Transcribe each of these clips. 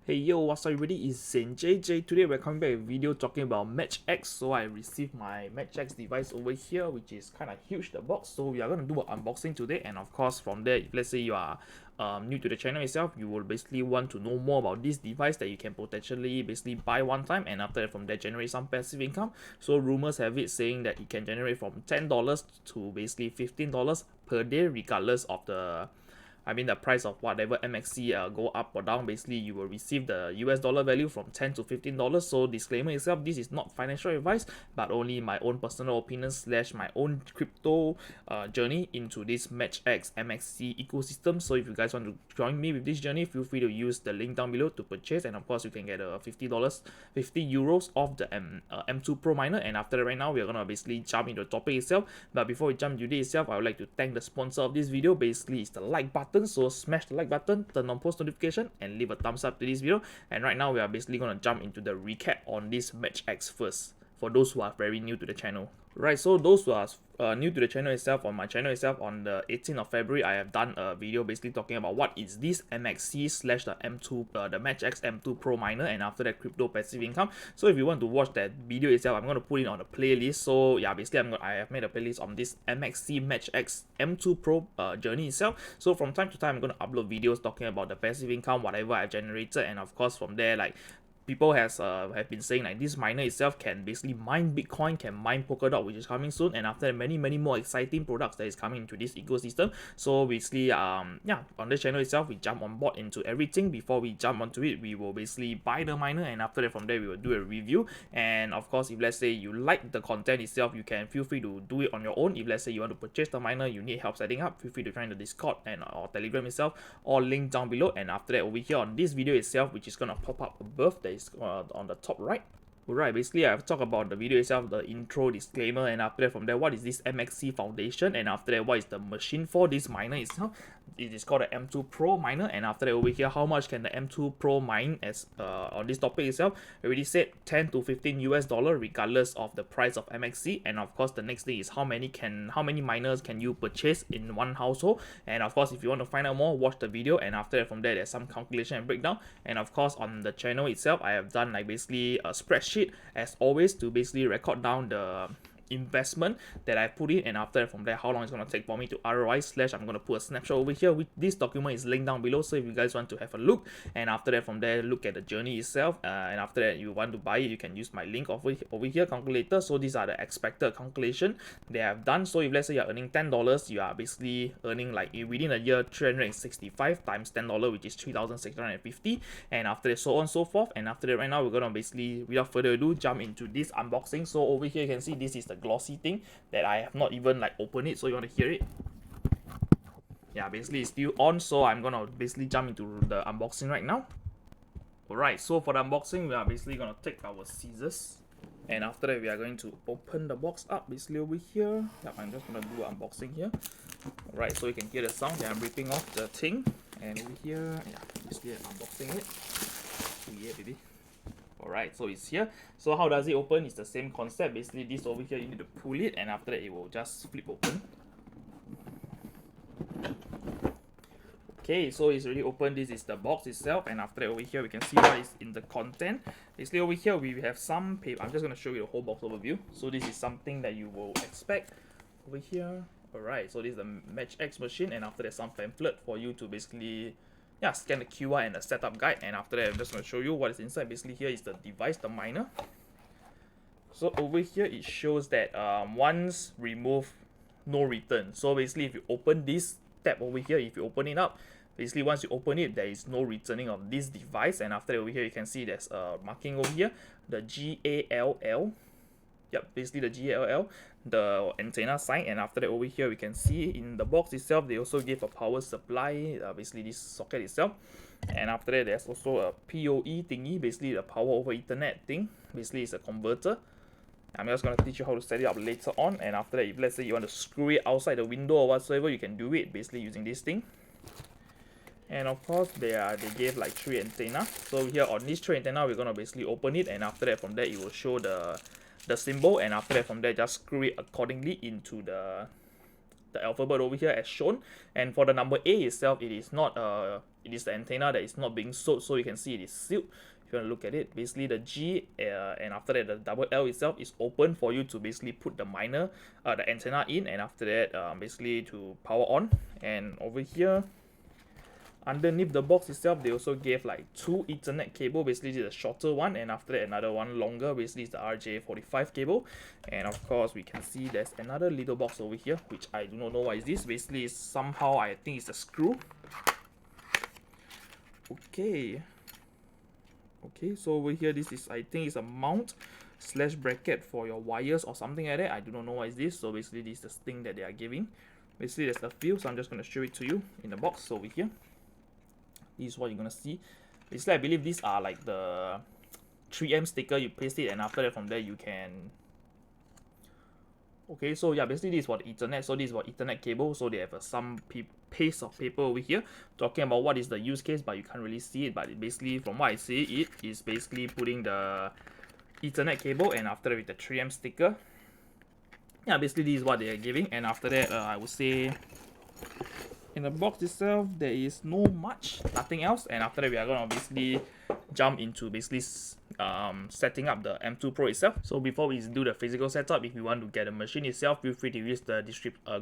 Hey yo, what's up everybody, it's Zen JJ. Today we're coming back with a video talking about MatchX. So I received my MatchX device over here, which is kind of huge, the box. So we are going to do an unboxing today, and of course from there, if let's say you are new to the channel itself, you will basically want to know more about this device that you can potentially basically buy one time, and after that from there generate some passive income. So rumors have it saying that it can generate from $10 to basically $15 per day, regardless of the price of whatever MXC go up or down. Basically, you will receive the US dollar value from $10 to $15. So disclaimer itself, this is not financial advice, but only my own personal opinion / my own crypto journey into this MatchX MXC ecosystem. So if you guys want to join me with this journey, feel free to use the link down below to purchase, and of course you can get a €50 off the M2 Pro miner. And after that, right now we're gonna basically jump into the topic itself. But before we jump into it itself, I would like to thank the sponsor of this video. Basically, it's the like button. So smash the like button, turn on post notification, and leave a thumbs up to this video. And right now we are basically gonna jump into the recap on this MatchX first, for those who are very new to the channel. Right, so those who are new to the channel itself, on my channel itself, on the 18th of February, I have done a video basically talking about what is this MXC / the M2, the MatchX M2 Pro miner, and after that crypto passive income. So if you want to watch that video itself, I'm going to put it on a playlist. So yeah, basically I have made a playlist on this MXC MatchX M2 Pro journey itself. So from time to time, I'm going to upload videos talking about the passive income, whatever I've generated, and of course from there, like, people have been saying like this miner itself can basically mine Bitcoin, can mine Polkadot, which is coming soon, and after that many more exciting products that is coming into this ecosystem. So basically yeah, on this channel itself, we jump on board into everything. Before we jump onto it, we will basically buy the miner, and after that from there we will do a review. And of course, if let's say you like the content itself, you can feel free to do it on your own. If let's say you want to purchase the miner, you need help setting up, feel free to join the Discord and or Telegram itself, all linked down below. And after that, over here on this video itself, which is gonna pop up above, there is on the top right. Right, basically I've talked about the video itself, the intro, disclaimer, and after that from there, what is this MXC Foundation, and after that, what is the machine for this miner itself. It is called the M2 Pro miner, and after that, over here, how much can the M2 Pro mine as on this topic itself. I already said 10 to 15 US dollar regardless of the price of MXC. And of course the next thing is how many miners can you purchase in one household. And of course, if you want to find out more, watch the video, and after that from there, there's some calculation and breakdown. And of course on the channel itself, I have done like basically a spreadsheet as always to basically record down the investment that I put in, and after that from there, how long it's going to take for me to ROI / I'm going to put a snapshot over here. With this document is linked down below, so if you guys want to have a look, and after that from there, look at the journey itself, and after that you want to buy it, you can use my link over here, calculator. So these are the expected calculation they have done. So if let's say you're earning $10, you are basically earning like within a year 365 times $10, which is 3,650, and after that, so on and so forth. And after that, right now we're going to basically, without further ado, jump into this unboxing. So over here you can see this is the glossy thing that I have not even like opened it. So you want to hear it? Yeah, basically it's still on, so I'm gonna basically jump into the unboxing right now. Alright, so for the unboxing, we are basically gonna take our scissors, and after that we are going to open the box up basically over here. Yeah, I'm just gonna do an unboxing here. Alright, so you can hear the sound that I'm ripping off the thing, and over here, yeah, basically I'm unboxing it. Oh yeah, baby. Alright, so it's here. So how does it open? It's the same concept. Basically this over here, you need to pull it, and after that it will just flip open. Okay, so it's already open. This is the box itself, and after that over here we can see what is in the content. Basically over here we have some paper. I'm just going to show you the whole box overview. So this is something that you will expect over here. Alright, so this is the MatchX machine, and after that some pamphlet for you to basically, yeah, scan the QR and the setup guide. And after that I'm just going to show you what is inside. Basically here is the device, the miner. So over here it shows that once removed, no return. So basically if you open this tab over here, if you open it up, basically once you open it, there is no returning of this device. And after that over here you can see there's a marking over here, the GALL. Yep, basically the GALL, the antenna sign. And after that over here we can see in the box itself they also gave a power supply, basically this socket itself. And after that there's also a PoE thingy, basically the power over Ethernet thing. Basically it's a converter. I'm just going to teach you how to set it up later on. And after that, if let's say you want to screw it outside the window or whatsoever, you can do it basically using this thing. And of course they gave like 3 antenna. So here on this 3 antenna, we're going to basically open it, and after that from there it will show the symbol, and after that from there just screw it accordingly into the the alphabet over here as shown. And for the number A itself, it is not it is the antenna that is not being sold, so you can see it is sealed. If you want to look at it, basically the G and after that the double L itself is open for you to basically put the the antenna in, and after that basically to power on. And over here, underneath the box itself, they also gave like 2 Ethernet cable. Basically the shorter one, and after that another one longer, basically is the RJ45 cable. And of course we can see there's another little box over here, which I do not know what is this. Basically somehow I think it's a screw. Okay, so over here this is, I think it's a mount slash bracket for your wires or something like that. I do not know what is this. So basically this is the thing that they are giving. Basically there's a few, so I'm just going to show it to you in the box. So over here, this is what you're going to see. Basically I believe these are like the 3M sticker. You paste it, and after that from there you can... Okay, so yeah, basically this is for the Ethernet. So this is for Ethernet cable. So they have some piece of paper over here talking about what is the use case, but you can't really see it. But it basically, from what I see, it is basically putting the Ethernet cable, and after that with the 3M sticker. Yeah, basically this is what they are giving. And after that, I would say in the box itself there is nothing else. And after that we are gonna basically jump into basically setting up the M2 Pro itself. So before we do the physical setup, if you want to get a machine itself, feel free to use the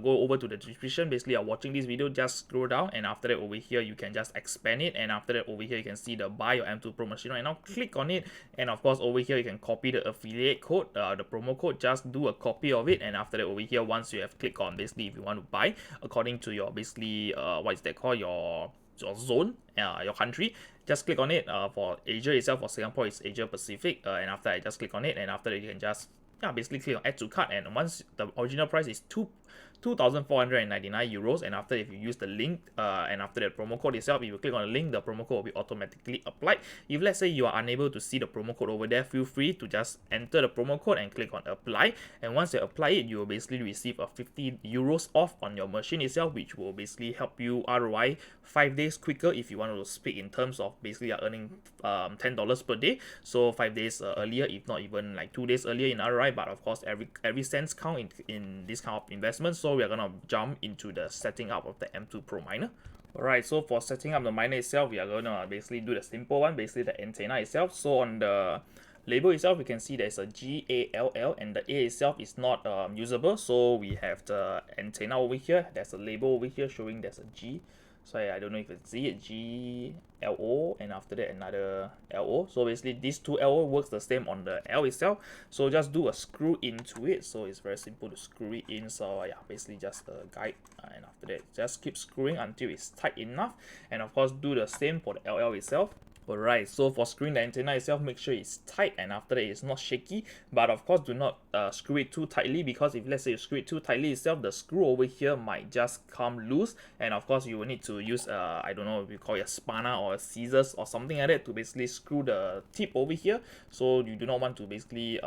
go over to the description. Basically, you're watching this video, just scroll down, and after that over here you can just expand it, and after that over here you can see the buy your M2 Pro machine right now. Click on it, and of course over here you can copy the affiliate code, the promo code. Just do a copy of it, and after that over here, once you have clicked on basically if you want to buy according to your basically what is that called, your zone, your country, just click on it. For Asia itself, for Singapore it's Asia Pacific, and after I just click on it, and after that you can just basically click on add to cart, and once the original price is 2,499 euros, and after if you use the link and after that promo code itself, if you click on the link, the promo code will be automatically applied. If let's say you are unable to see the promo code over there, feel free to just enter the promo code and click on apply, and once you apply it, you will basically receive a 50 euros off on your machine itself, which will basically help you ROI 5 days quicker. If you want to speak in terms of basically you're earning $10 per day, so 5 days earlier, if not even like 2 days earlier in ROI. But of course every cents count in this kind of investment. So we are gonna jump into the setting up of the M2 Pro miner. Alright, so for setting up the miner itself, we are gonna basically do the simple one, basically the antenna itself. So on the label itself, you can see there's a GALL, and the A itself is not usable. So we have the antenna over here. There's a label over here showing there's a G. So I don't know if it's GLO, and after that another LO. So basically these two LO works the same on the L itself. So just do a screw into it. So it's very simple to screw it in. So yeah, basically just a guide, and after that just keep screwing until it's tight enough. And of course do the same for the LL itself. Alright, so for screwing the antenna itself, make sure it's tight, and after that it's not shaky. But of course do not screw it too tightly, because if let's say you screw it too tightly itself, the screw over here might just come loose, and of course you will need to use I don't know if you call it a spanner or a scissors or something like that to basically screw the tip over here. So you do not want to basically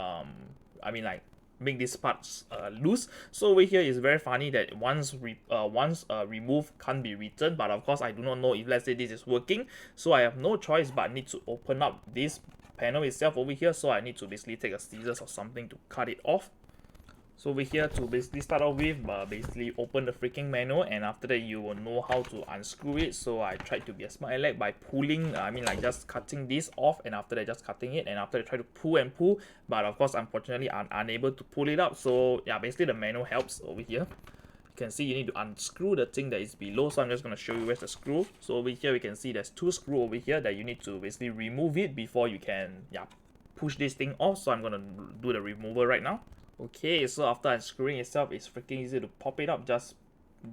make these parts loose. So over here is very funny that once removed can't be returned. But of course I do not know if let's say this is working, so I have no choice but need to open up this panel itself over here. So I need to basically take a scissors or something to cut it off. So over here, to basically start off with, basically open the freaking manual, and after that you will know how to unscrew it. So I tried to be a smart aleck by pulling, just cutting this off, and after that just cutting it, and after that try to pull and pull, but of course unfortunately I'm unable to pull it up. So yeah, basically the manual helps over here. You can see you need to unscrew the thing that is below. So I'm just going to show you where's the screw. So over here we can see there's 2 screws over here that you need to basically remove it before you can push this thing off. So I'm going to do the removal right now. Okay, so after unscrewing itself, it's freaking easy to pop it up. Just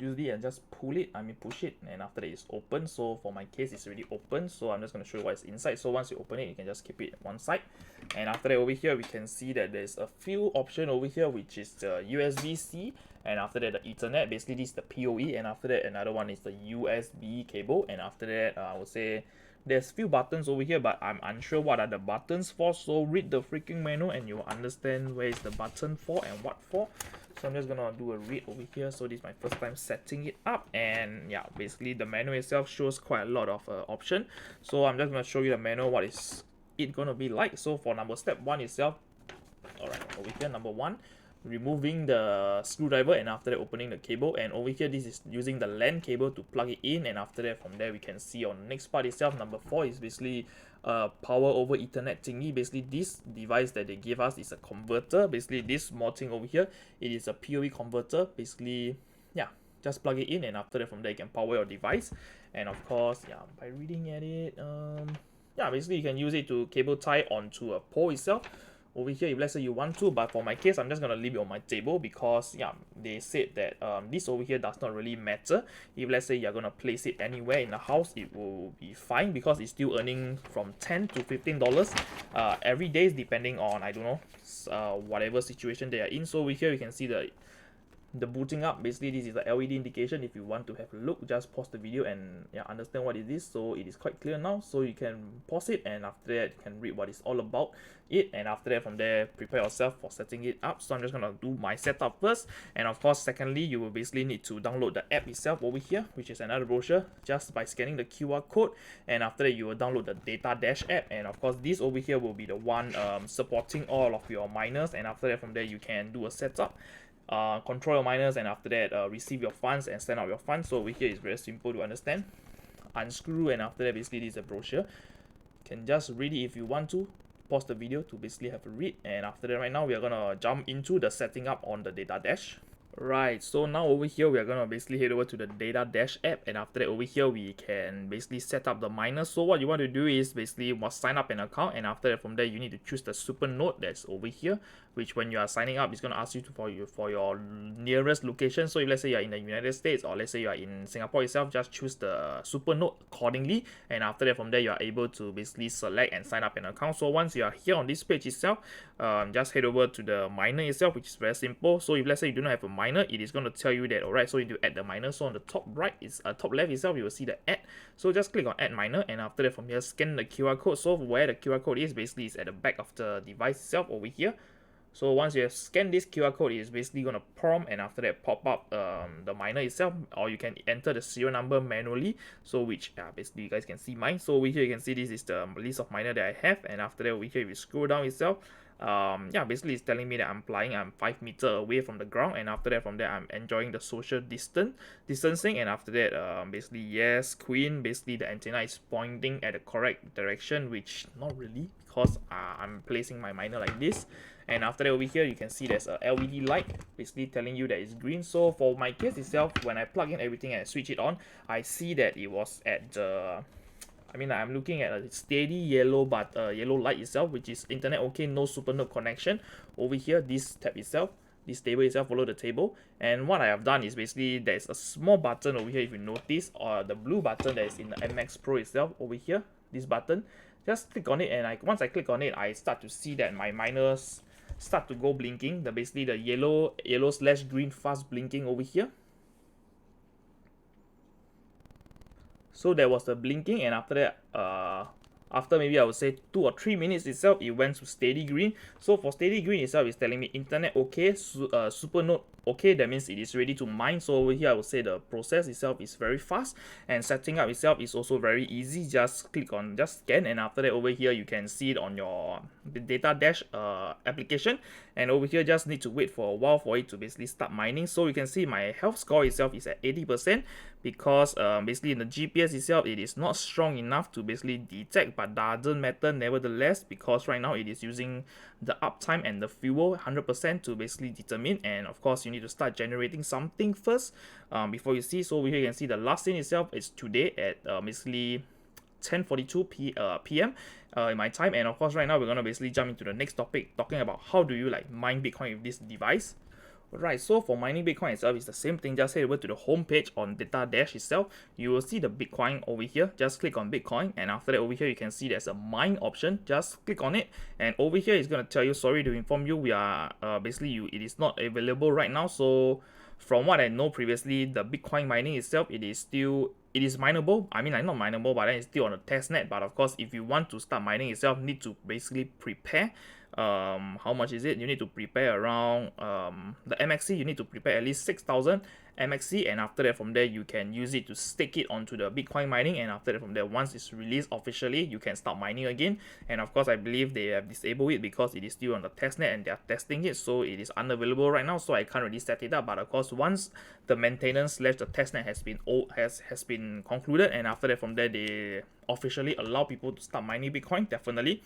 use it and just push it, and after that it's open. So for my case it's already open, so I'm just going to show you what's inside. So once you open it, you can just keep it at one side, and after that over here we can see that there's a few options over here, which is the USB-C, and after that the Ethernet. Basically this is the PoE, and after that another one is the USB cable, and after that I would say there's few buttons over here, but I'm unsure what are the buttons for. So read the freaking manual and you'll understand where is the button for and what for. So I'm just gonna do a read over here. So this is my first time setting it up, and yeah, basically the manual itself shows quite a lot of option. So I'm just gonna show you the manual, what is it gonna be like. So for step 1 itself, alright, over here number 1, removing the screwdriver, and after that opening the cable. And over here, this is using the LAN cable to plug it in, and after that from there we can see on the next part itself, number 4 is basically power over Ethernet thingy. Basically this device that they give us is a converter. Basically this small thing over here, it is a PoE converter. Basically, yeah, just plug it in, and after that from there you can power your device. And of course, yeah, by reading at it, yeah, basically you can use it to cable tie onto a pole itself over here if let's say you want to. But for my case, I'm just gonna leave it on my table because yeah, they said that this over here does not really matter. If let's say you're gonna place it anywhere in the house, it will be fine because it's still earning from $10 to $15 every day, depending on, I don't know, whatever situation they are in. So over here you can see the booting up. Basically this is the LED indication. If you want to have a look, just pause the video and yeah, understand what it is. So it is quite clear now, so you can pause it, and after that you can read what it's all about it, and after that from there prepare yourself for setting it up. So I'm just gonna do my setup first, and of course secondly you will basically need to download the app itself over here, which is another brochure, just by scanning the QR code. And after that you will download the DataDash app, and of course this over here will be the one supporting all of your miners. And after that from there you can do a setup, control your miners, and after that receive your funds and send out your funds. So over here is very simple to understand. Unscrew, and after that basically this is a brochure. You can just read it if you want to. Pause the video to basically have a read, and after that right now we are gonna jump into the setting up on the DataDash. Right, so now over here we are gonna basically head over to the DataDash app, and after that over here we can basically set up the miner. So what you want to do is basically must sign up an account, and after that from there you need to choose the super node that's over here, which when you are signing up it's gonna ask you for your nearest location. So if let's say you are in the United States, or let's say you are in Singapore itself, just choose the super node accordingly, and after that from there you are able to basically select and sign up an account. So once you are here on this page itself, just head over to the miner itself, which is very simple. So if let's say you do not have a miner, it is going to tell you that alright, so you need to add the miner. So on the top right is top left itself, you will see the add. So just click on add miner, and after that from here scan the QR code. So where the QR code is, basically is at the back of the device itself over here. So once you have scanned this QR code, it is basically going to prompt, and after that pop up the miner itself, or you can enter the serial number manually. So which basically you guys can see mine. So over here you can see this is the list of miner that I have, and after that over here if you scroll down itself, yeah, basically it's telling me that I'm 5 meters away from the ground, and after that from there I'm enjoying the social distancing, and after that basically yes, queen, basically the antenna is pointing at the correct direction, which not really, because I'm placing my miner like this. And after that over here you can see there's a LED light basically telling you that it's green. So for my case itself, when I plug in everything and switch it on, I see that it was at the I'm looking at a steady yellow yellow light itself, which is internet okay, no super node connection. Over here this tab itself, this table itself, follow the table. And what I have done is basically there's a small button over here, if you notice, or the blue button that is in the MX Pro itself over here, this button. Just click on it, and once I click on it, I start to see that my miners start to go blinking. Basically the yellow slash green fast blinking over here. So there was the blinking, and after that after maybe I would say 2 or 3 minutes itself, it went to steady green. So for steady green itself, it's telling me internet okay, super node okay, that means it is ready to mine. So over here I would say the process itself is very fast, and setting up itself is also very easy. Just scan, and after that over here you can see it on your DataDash application, and over here just need to wait for a while for it to basically start mining. So you can see my health score itself is at 80%, because basically in the GPS itself it is not strong enough to basically detect, but doesn't matter nevertheless, because right now it is using the uptime and the fuel 100% to basically determine. And of course you need to start generating something first before you see. So over here you can see the last thing itself is today at basically 10:42 p.m. In my time. And of course right now we're gonna basically jump into the next topic, talking about how do you mine Bitcoin with this device. Right, so for mining Bitcoin itself, it's the same thing. Just head over to the home page on DataDash itself. You will see the Bitcoin over here. Just click on Bitcoin, and after that over here you can see there's a mine option. Just click on it, and over here it's going to tell you, sorry to inform you, we are it is not available right now. So from what I know previously, the Bitcoin mining itself, it is mineable. Not mineable, but then it's still on a test net. But of course if you want to start mining itself, need to basically prepare how much is it? You need to prepare around the MXC, you need to prepare at least 6,000 MXC, and after that from there you can use it to stake it onto the Bitcoin mining, and after that from there, once it's released officially, you can start mining again. And of course I believe they have disabled it because it is still on the testnet and they are testing it, so it is unavailable right now, so I can't really set it up. But of course once the maintenance / the testnet has been concluded, and after that from there they officially allow people to start mining Bitcoin, definitely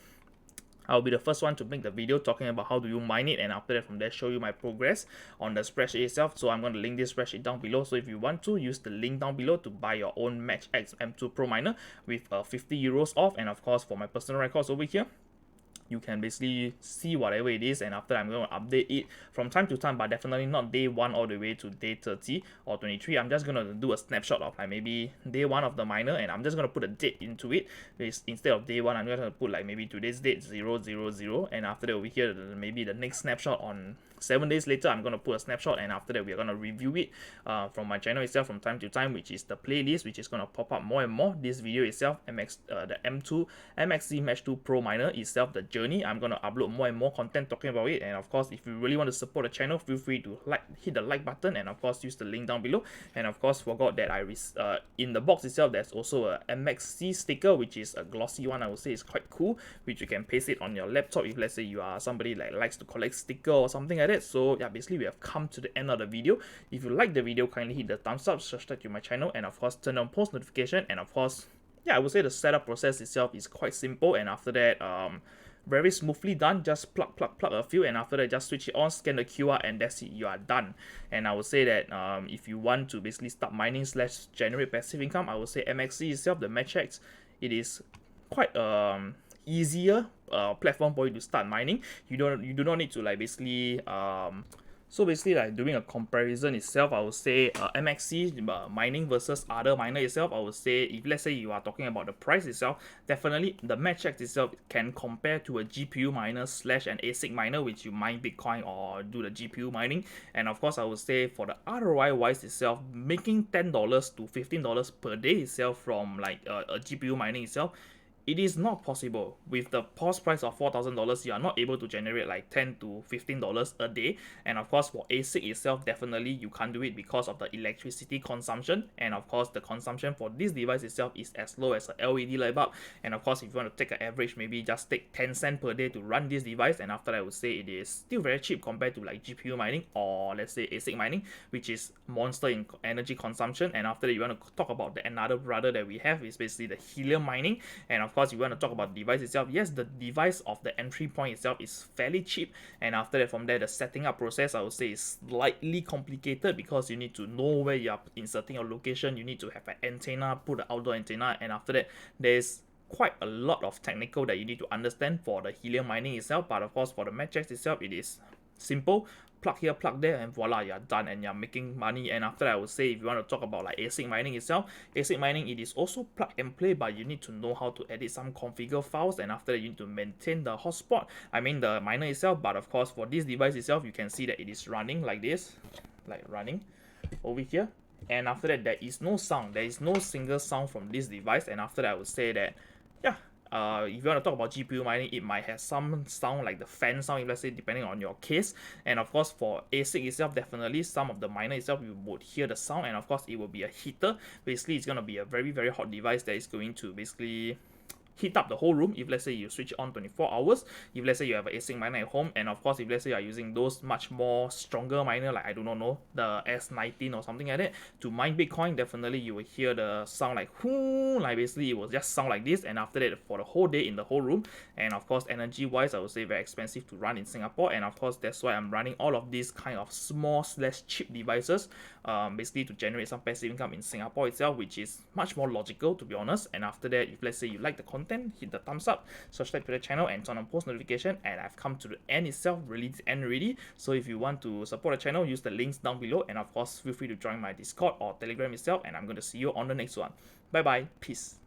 I'll be the first one to make the video talking about how do you mine it, and after that from there show you my progress on the spreadsheet itself. So I'm going to link this spreadsheet down below, so if you want to, use the link down below to buy your own MatchX M2 Pro miner with 50 euros off. And of course for my personal records over here, you can basically see whatever it is, and after I'm going to update it from time to time, but definitely not day 1 all the way to day 30 or 23. I'm just going to do a snapshot of like maybe day 1 of the miner, and I'm just going to put a date into it. Instead of day 1, I'm just going to put like maybe today's date 000, and after that over here maybe the next snapshot on 7 days later, I'm going to put a snapshot, and after that we're going to review it from my channel itself from time to time, which is the playlist, which is going to pop up more and more. This video itself, the MXC MatchX Pro miner itself, the journey, I'm going to upload more and more content talking about it. And of course, if you really want to support the channel, feel free to hit the like button, and of course use the link down below. And of course, forgot that in the box itself there's also a MXC sticker, which is a glossy one. I would say it's quite cool, which you can paste it on your laptop if let's say you are somebody like likes to collect sticker or something like that. So yeah, basically we have come to the end of the video. If you like the video, kindly hit the thumbs up, subscribe to my channel, and of course turn on post notification. And of course, yeah, I would say the setup process itself is quite simple, and after that very smoothly done. Just plug a few, and after that just switch it on, scan the QR, and that's it, you are done. And I would say that if you want to basically start mining / generate passive income, I would say MXC itself, the MatchX, it is quite easier platform for you to start mining. You do not need to like basically so basically, like doing a comparison itself, I would say MXC mining versus other miner itself, I would say if let's say you are talking about the price itself, definitely the MatchX itself can compare to a GPU miner / an ASIC miner, which you mine Bitcoin or do the GPU mining. And of course, I would say for the ROI wise itself, making $10 to $15 per day itself from like a GPU mining itself, it is not possible. With the pause price of $4,000, you are not able to generate like $10 to $15 a day. And of course, for ASIC itself, definitely you can't do it because of the electricity consumption. And of course, the consumption for this device itself is as low as a LED light bulb. And of course, if you want to take an average, maybe just take 10 cents per day to run this device. And after that, I would say it is still very cheap compared to like GPU mining or let's say ASIC mining, which is monster in energy consumption. And after that, you want to talk about another brother that we have is basically the helium mining. And of course, you want to talk about the device itself. Yes, the device of the entry point itself is fairly cheap, and after that from there the setting up process, I would say, is slightly complicated because you need to know where you are inserting your location. You need to have an antenna, put an outdoor antenna, and after that there's quite a lot of technical that you need to understand for the helium mining itself. But of course for the MatchX itself, it is simple. Plug here, plug there, and voila, you're done and you're making money. And after that, I would say if you want to talk about like ASIC mining itself, ASIC mining, it is also plug and play, but you need to know how to edit some configure files, and after that you need to maintain the hotspot, I mean the miner itself. But of course for this device itself, you can see that it is running like this, like running over here. And after that, there is no sound, there is no single sound from this device. And after that, I would say that yeah, if you want to talk about GPU mining, it might have some sound like the fan sound, if let's say depending on your case. And of course for ASIC itself, definitely some of the miner itself you would hear the sound, and of course it will be a heater. Basically it's going to be a very hot device that is going to basically heat up the whole room if let's say you switch it on 24 hours, if let's say you have an ASIC miner at home. And of course if let's say you are using those much more stronger miner, like I do not know, the S19 or something like that, to mine Bitcoin, definitely you will hear the sound like whoo, like basically it will just sound like this, and after that for the whole day in the whole room. And of course energy wise, I would say very expensive to run in Singapore, and of course that's why I'm running all of these kind of small / cheap devices, basically to generate some passive income in Singapore itself, which is much more logical, to be honest. And after that, if let's say you like the content, hit the thumbs up, subscribe to the channel, and turn on post notification. And I've come to the end itself, really the end already. So if you want to support the channel, use the links down below, and of course feel free to join my Discord or Telegram itself, and I'm going to see you on the next one. Bye bye, peace.